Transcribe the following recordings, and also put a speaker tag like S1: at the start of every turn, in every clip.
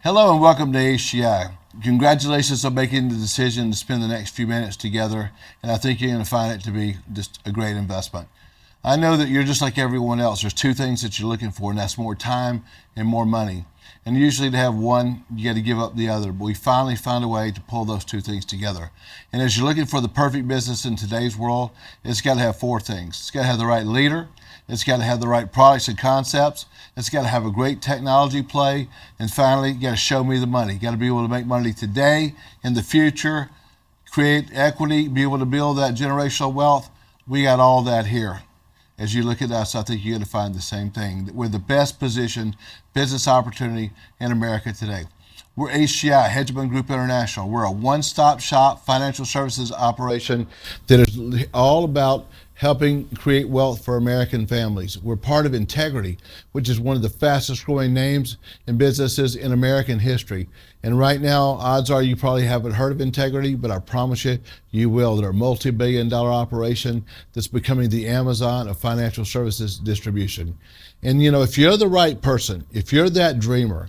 S1: Hello and welcome to HGI. Congratulations on making the decision to spend the next few minutes together, and I think you're going to find it to be just a great investment. I know that you're just like everyone else. There's two things that you're looking for, and that's more time and more money. And usually to have one, you got to give up the other. But we finally found a way to pull those two things together. And as you're looking for the perfect business in today's world, it's got to have four things. It's got to have the right leader. It's got to have the right products and concepts. It's got to have a great technology play. And finally, you got to show me the money. You got to be able to make money today, in the future, create equity, be able to build that generational wealth. We got all that here. As you look at us, I think you're going to find the same thing. We're the best positioned business opportunity in America today. We're HGI, HGI Group International. We're a one-stop shop financial services operation that is all about helping create wealth for American families. We're part of Integrity, which is one of the fastest growing names in businesses in American history. And right now, odds are you probably haven't heard of Integrity, but I promise you, you will. They're a multi-billion-dollar operation that's becoming the Amazon of financial services distribution. And you know, if you're the right person, if you're that dreamer,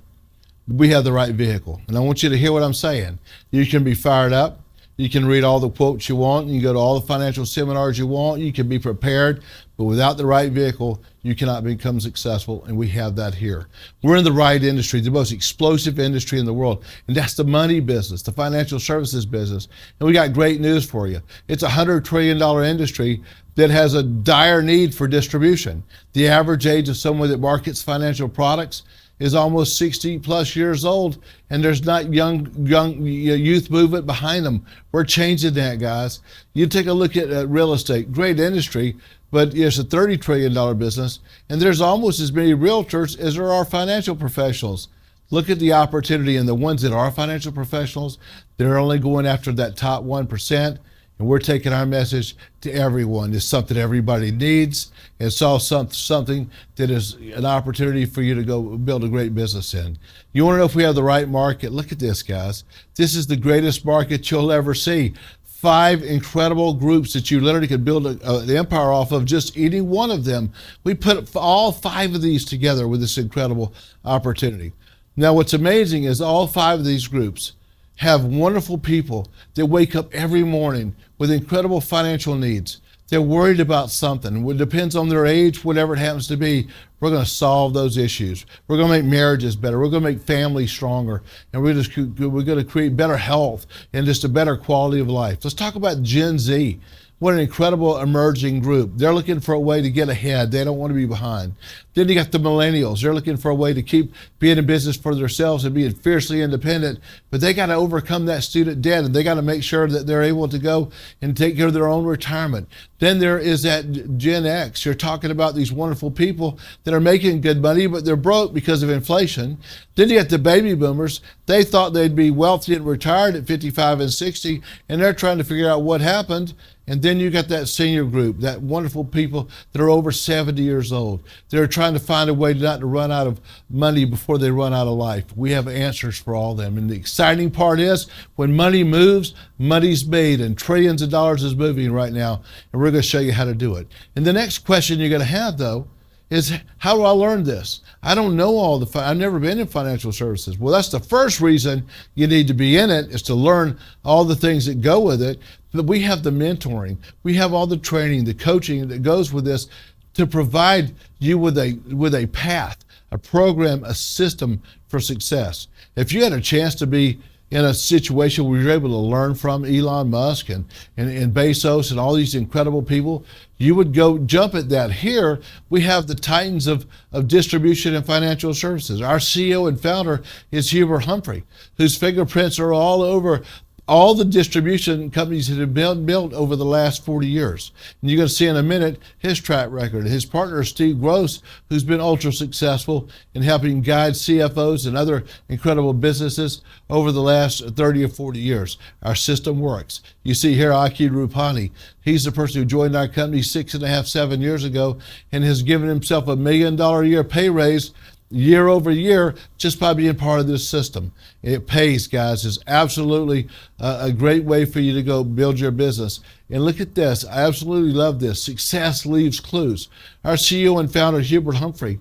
S1: we have the right vehicle. And I want you to hear what I'm saying. You can be fired up. You can read all the quotes you want. You can go to all the financial seminars you want. You can be prepared. But without the right vehicle, you cannot become successful. And we have that here. We're in the right industry, the most explosive industry in the world. And that's the money business, the financial services business. And we got great news for you. It's a $100 trillion industry that has a dire need for distribution. The average age of someone that markets financial products is almost 60 plus years old, and there's not young youth movement behind them. We're changing that, guys. You take a look at real estate, great industry, but it's a $30 trillion business, and there's almost as many realtors as there are financial professionals. Look at the opportunity, and the ones that are financial professionals, they're only going after that top 1%. And we're taking our message to everyone. It's something everybody needs. It's also something that is an opportunity for you to go build a great business in. You want to know if we have the right market? Look at this, guys. This is the greatest market you'll ever see. 5 incredible groups that you literally could build an empire off of just any one of them. We put all 5 of these together with this incredible opportunity. Now, what's amazing is all 5 of these groups have wonderful people that wake up every morning with incredible financial needs. They're worried about something. It depends on their age, whatever it happens to be. We're going to solve those issues. We're going to make marriages better. We're going to make families stronger. And we're going to create better health and just a better quality of life. Let's talk about Gen Z. What an incredible emerging group. They're looking for a way to get ahead. They don't want to be behind. Then you got the millennials. They're looking for a way to keep being in business for themselves and being fiercely independent, but they got to overcome that student debt, and they got to make sure that they're able to go and take care of their own retirement. Then there is that Gen X. You're talking about these wonderful people that are making good money, but they're broke because of inflation. Then you got the baby boomers. They thought they'd be wealthy and retired at 55 and 60, and they're trying to figure out what happened. And then you got that senior group, that wonderful people that are over 70 years old. They're trying to find a way not to run out of money before they run out of life. We have answers for all of them. And the exciting part is when money moves, money's made, and trillions of dollars is moving right now. And we're going to show you how to do it. And the next question you're going to have, though, is how do I learn this? I don't know all I've never been in financial services. Well, that's the first reason you need to be in it, is to learn all the things that go with it. But we have the mentoring, we have all the training, the coaching that goes with this to provide you with a path, a program, a system for success. If you had a chance to be in a situation where you're able to learn from Elon Musk and Bezos and all these incredible people, you would go jump at that. Here, we have the titans of distribution and financial services. Our CEO and founder is Hubert Humphrey, whose fingerprints are all over all the distribution companies that have been built over the last 40 years. And you're going to see in a minute his track record. His partner, Steve Gross, who's been ultra successful in helping guide CFOs and other incredible businesses over the last 30 or 40 years. Our system works. You see here Akid Rupani. He's the person who joined our company 6.5, 7 years ago and has given himself $1 million a year pay raise year over year just by being part of this system. It pays, guys. It's absolutely a great way for you to go build your business. And look at this. I absolutely love this. Success leaves clues. Our CEO and founder, Hubert Humphrey,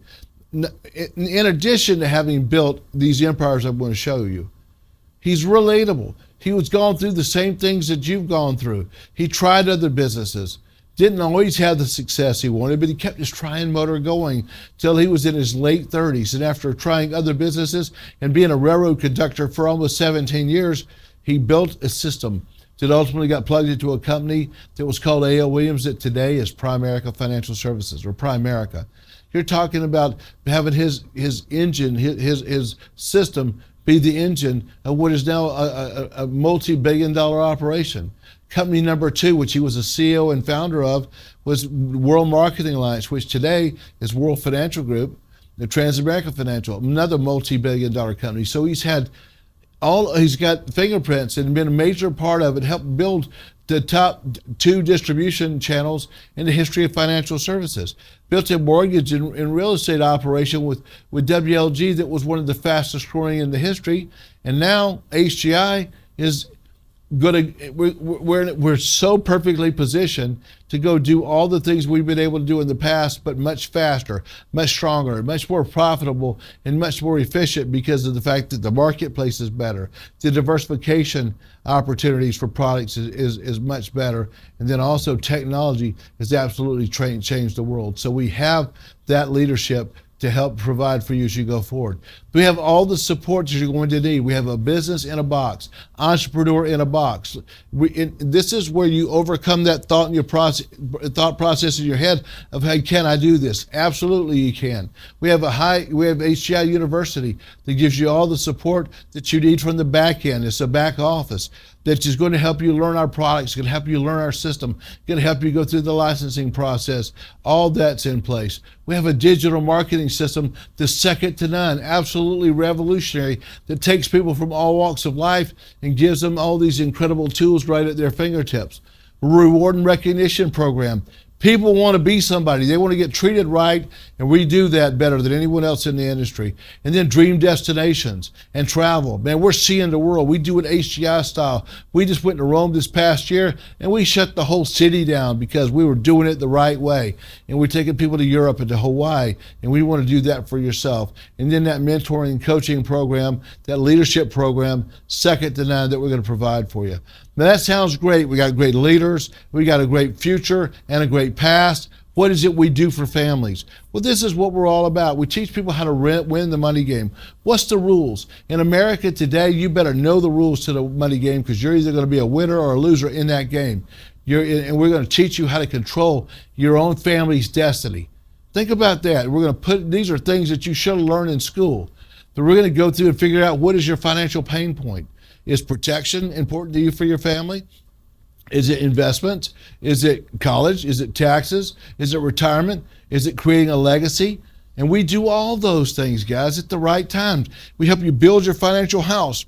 S1: in addition to having built these empires I'm going to show you, he's relatable. He was going through the same things that you've gone through. He tried other businesses. Didn't always have the success he wanted, but he kept his trying motor going till he was in his late 30s. And after trying other businesses and being a railroad conductor for almost 17 years, he built a system that ultimately got plugged into a company that was called A.L. Williams, that today is Primerica Financial Services, or Primerica. You're talking about having his engine, his system be the engine of what is now a multi-billion-dollar operation. Company number 2, which he was a CEO and founder of, was World Marketing Alliance, which today is World Financial Group, the Transamerica Financial, another multi-billion-dollar company. So he's got fingerprints and been a major part of it, helped build the top 2 distribution channels in the history of financial services. Built a mortgage and real estate operation with WLG that was one of the fastest growing in the history. And now HGI is we're so perfectly positioned to go do all the things we've been able to do in the past, but much faster, much stronger, much more profitable, and much more efficient because of the fact that the marketplace is better. The diversification opportunities for products is much better. And then also technology has absolutely changed the world. So we have that leadership to help provide for you as you go forward. We have all the support that you're going to need. We have a business in a box, entrepreneur in a box. This is where you overcome that thought process in your head of, hey, can I do this? Absolutely you can. We have HGI University that gives you all the support that you need from the back end. It's a back office that is going to help you learn our products, going to help you learn our system, going to help you go through the licensing process. All that's in place. We have a digital marketing system that's second to none, absolutely revolutionary, that takes people from all walks of life and gives them all these incredible tools right at their fingertips. Reward and recognition program. People want to be somebody. They want to get treated right, and we do that better than anyone else in the industry. And then dream destinations and travel. Man, we're seeing the world. We do it HGI style. We just went to Rome this past year, and we shut the whole city down because we were doing it the right way. And we're taking people to Europe and to Hawaii, and we want to do that for yourself. And then that mentoring and coaching program, that leadership program, second to none, that we're going to provide for you. Now that sounds great. We got great leaders, we got a great future and a great past. What is it we do for families? Well, this is what we're all about. We teach people how to win the money game. What's the rules? In America today, you better know the rules to the money game because you're either going to be a winner or a loser in that game. And we're going to teach you how to control your own family's destiny. Think about that. We're going to these are things that you should have learned in school. But we're going to go through and figure out what is your financial pain point. Is protection important to you for your family? Is it investments? Is it college? Is it taxes? Is it retirement? Is it creating a legacy? And we do all those things, guys, at the right times. We help you build your financial house.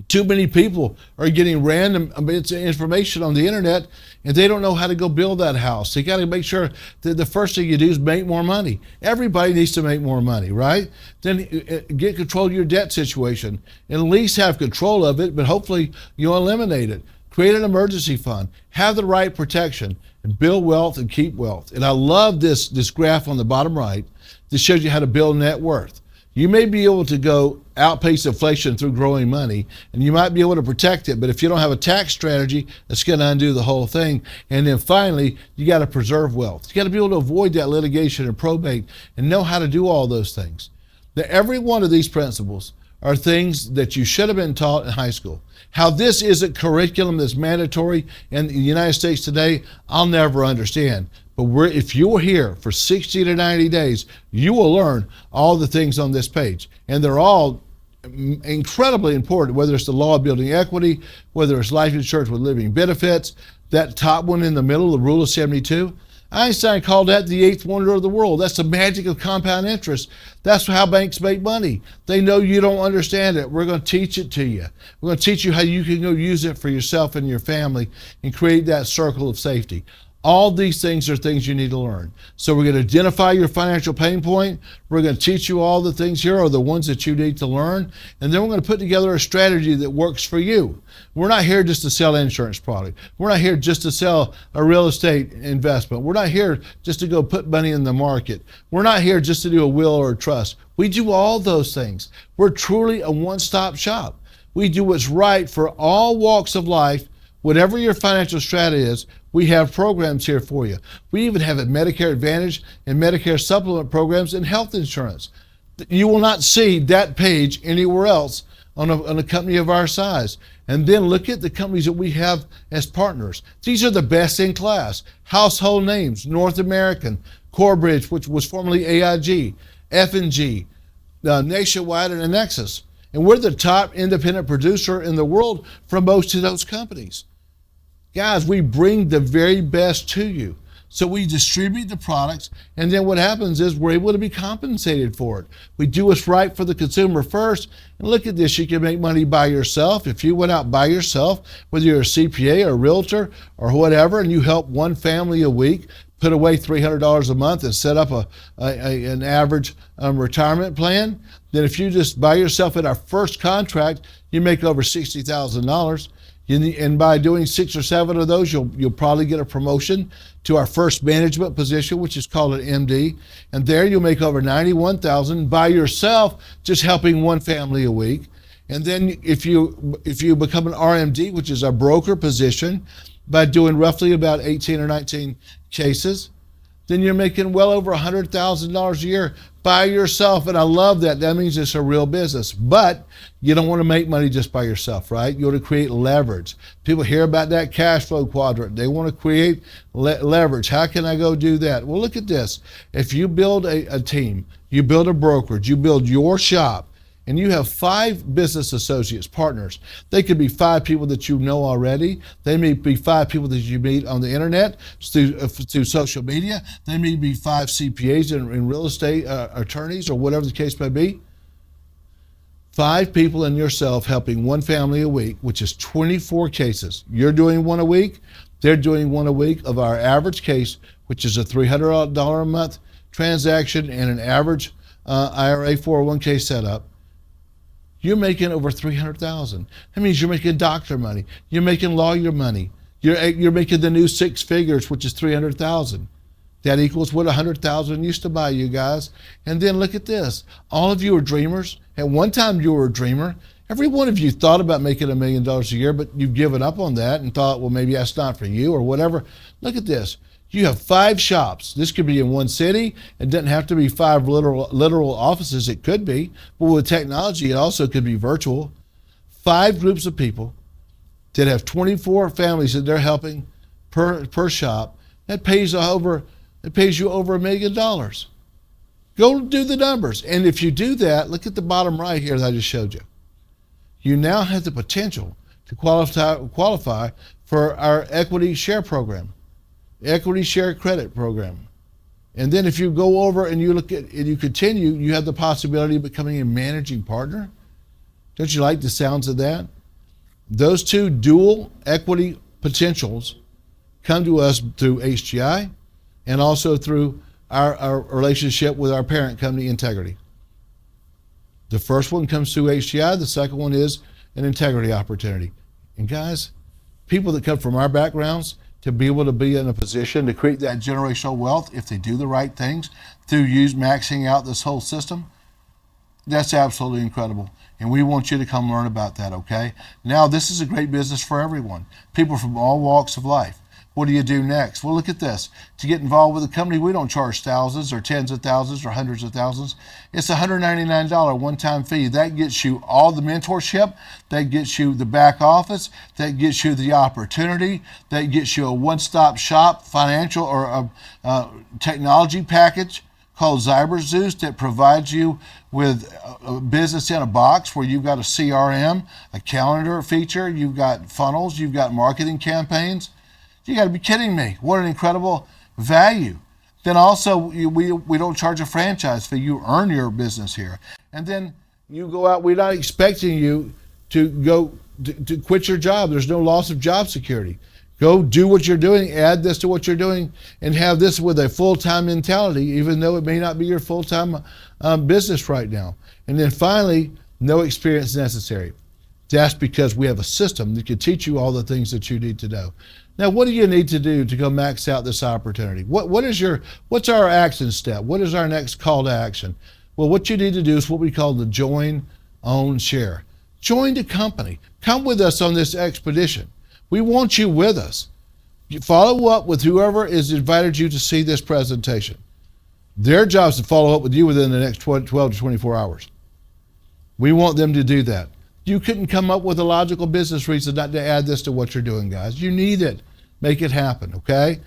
S1: Too many people are getting random information on the internet and they don't know how to go build that house. So you got to make sure that the first thing you do is make more money. Everybody needs to make more money, right? Then get control of your debt situation. At least have control of it, but hopefully you'll eliminate it. Create an emergency fund. Have the right protection and build wealth and keep wealth. And I love this graph on the bottom right that shows you how to build net worth. You may be able to go outpace inflation through growing money, and you might be able to protect it, but if you don't have a tax strategy, it's going to undo the whole thing. And then finally, you got to preserve wealth. You got to be able to avoid that litigation and probate and know how to do all those things. Now, every one of these principles are things that you should have been taught in high school. How this isn't curriculum that's mandatory in the United States today, I'll never understand. But if you're here for 60 to 90 days, you will learn all the things on this page. And they're all incredibly important, whether it's the law of building equity, whether it's life insurance with living benefits, that top one in the middle, the rule of 72. Einstein called that the eighth wonder of the world. That's the magic of compound interest. That's how banks make money. They know you don't understand it. We're going to teach it to you. We're going to teach you how you can go use it for yourself and your family and create that circle of safety. All these things are things you need to learn. So we're going to identify your financial pain point. We're going to teach you all the things here are the ones that you need to learn. And then we're going to put together a strategy that works for you. We're not here just to sell insurance product. We're not here just to sell a real estate investment. We're not here just to go put money in the market. We're not here just to do a will or a trust. We do all those things. We're truly a one-stop shop. We do what's right for all walks of life. Whatever your financial strategy is, we have programs here for you. We even have a Medicare Advantage and Medicare Supplement programs and health insurance. You will not see that page anywhere else on a company of our size. And then look at the companies that we have as partners. These are the best in class. Household names: North American, Corebridge, which was formerly AIG, F&G, Nationwide, and Nexus. And we're the top independent producer in the world for most of those companies. Guys, we bring the very best to you. So we distribute the products, and then what happens is we're able to be compensated for it. We do what's right for the consumer first. And look at this, you can make money by yourself. If you went out by yourself, whether you're a CPA or a realtor or whatever, and you help one family a week put away $300 a month and set up an average retirement plan, then if you just by yourself at our first contract, you make over $60,000. And by doing 6 or 7 of those, you'll probably get a promotion to our first management position, which is called an MD. And there you'll make over $91,000 by yourself, just helping one family a week. And then if you become an RMD, which is a broker position, by doing roughly about 18 or 19 cases, then you're making well over $100,000 a year by yourself. And I love that. That means it's a real business. But you don't want to make money just by yourself, right? You want to create leverage. People hear about that cash flow quadrant. They want to create leverage. How can I go do that? Well, look at this. If you build a team, you build a brokerage, you build your shop, and you have 5 business associates, partners. They could be 5 people that you know already. They may be 5 people that you meet on the internet, through social media. They may be 5 CPAs and real estate attorneys, or whatever the case may be. 5 people and yourself helping one family a week, which is 24 cases. You're doing one a week. They're doing one a week of our average case, which is a $300 a month transaction and an average IRA 401k setup. You're making over $300,000. That means you're making doctor money. You're making lawyer money. You're making the new 6 figures, which is $300,000. That equals what $100,000 used to buy you guys. And then look at this. All of you are dreamers. At one time you were a dreamer. Every one of you thought about making $1 million a year, but you've given up on that and thought, well, maybe that's not for you or whatever. Look at this. You have 5 shops. This could be in one city. It doesn't have to be 5 literal offices. It could be. But with technology, it also could be virtual. 5 groups of people that have 24 families that they're helping per shop. That pays you over $1 million. Go do the numbers. And if you do that, look at the bottom right here that I just showed you. You now have the potential to qualify for our equity share program. Equity share credit program. And then if you go over and you look at and you continue, you have the possibility of becoming a managing partner. Don't you like the sounds of that? Those 2 dual equity potentials come to us through HGI and also through our relationship with our parent company, Integrity. The first one comes through HGI. The second one is an integrity opportunity. And guys, people that come from our backgrounds, to be able to be in a position to create that generational wealth if they do the right things through maxing out this whole system, that's absolutely incredible. And we want you to come learn about that, okay? Now, this is a great business for everyone. People from all walks of life. What do you do next? Well, look at this. To get involved with a company, we don't charge thousands or tens of thousands or hundreds of thousands. It's a $199 one-time fee. That gets you all the mentorship. That gets you the back office. That gets you the opportunity. That gets you a one-stop shop financial or technology package called ZyberZeus that provides you with a business in a box where you've got a CRM, a calendar feature, you've got funnels, you've got marketing campaigns. You got to be kidding me. What an incredible value. Then also, we don't charge a franchise fee. You earn your business here. And then you go out. We're not expecting you to go to quit your job. There's no loss of job security. Go do what you're doing, add this to what you're doing, and have this with a full-time mentality, even though it may not be your full-time business right now. And then finally, no experience necessary. That's because we have a system that can teach you all the things that you need to know. Now, what do you need to do to go max out this opportunity? What's our action step? What is our next call to action? Well, what you need to do is what we call the join, own, share. Join the company. Come with us on this expedition. We want you with us. You follow up with whoever has invited you to see this presentation. Their job is to follow up with you within the next 12 to 24 hours. We want them to do that. You couldn't come up with a logical business reason not to add this to what you're doing, guys. You need it. Make it happen, okay?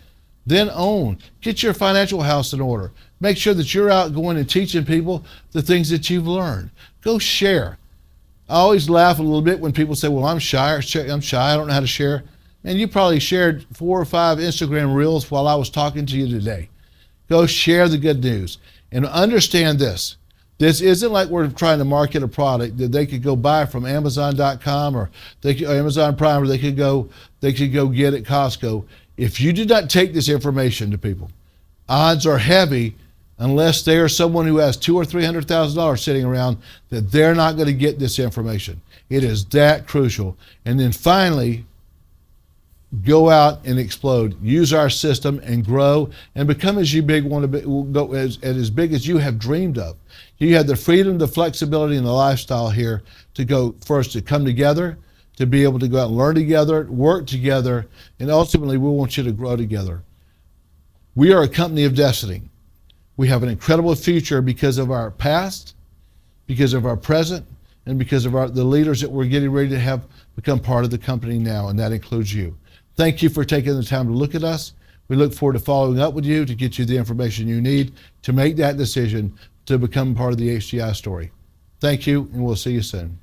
S1: Then own. Get your financial house in order. Make sure that you're out going and teaching people the things that you've learned. Go share. I always laugh a little bit when people say, well, I'm shy, I don't know how to share. And you probably shared 4 or 5 Instagram reels while I was talking to you today. Go share the good news. And understand this. This isn't like we're trying to market a product that they could go buy from Amazon.com or Amazon Prime, or they could go get at Costco. If you do not take this information to people, odds are heavy, unless they are someone who has $200,000 or $300,000 sitting around, that they're not going to get this information. It is that crucial. And then finally, go out and explode. Use our system and grow and become as you big want to be, go as big as you have dreamed of. You have the freedom, the flexibility, and the lifestyle here to go first, to come together, to be able to go out and learn together, work together, and ultimately we want you to grow together. We are a company of destiny. We have an incredible future because of our past, because of our present, and because of the leaders that we're getting ready to have become part of the company now, and that includes you. Thank you for taking the time to look at us. We look forward to following up with you to get you the information you need to make that decision to become part of the HGI story. Thank you, and we'll see you soon.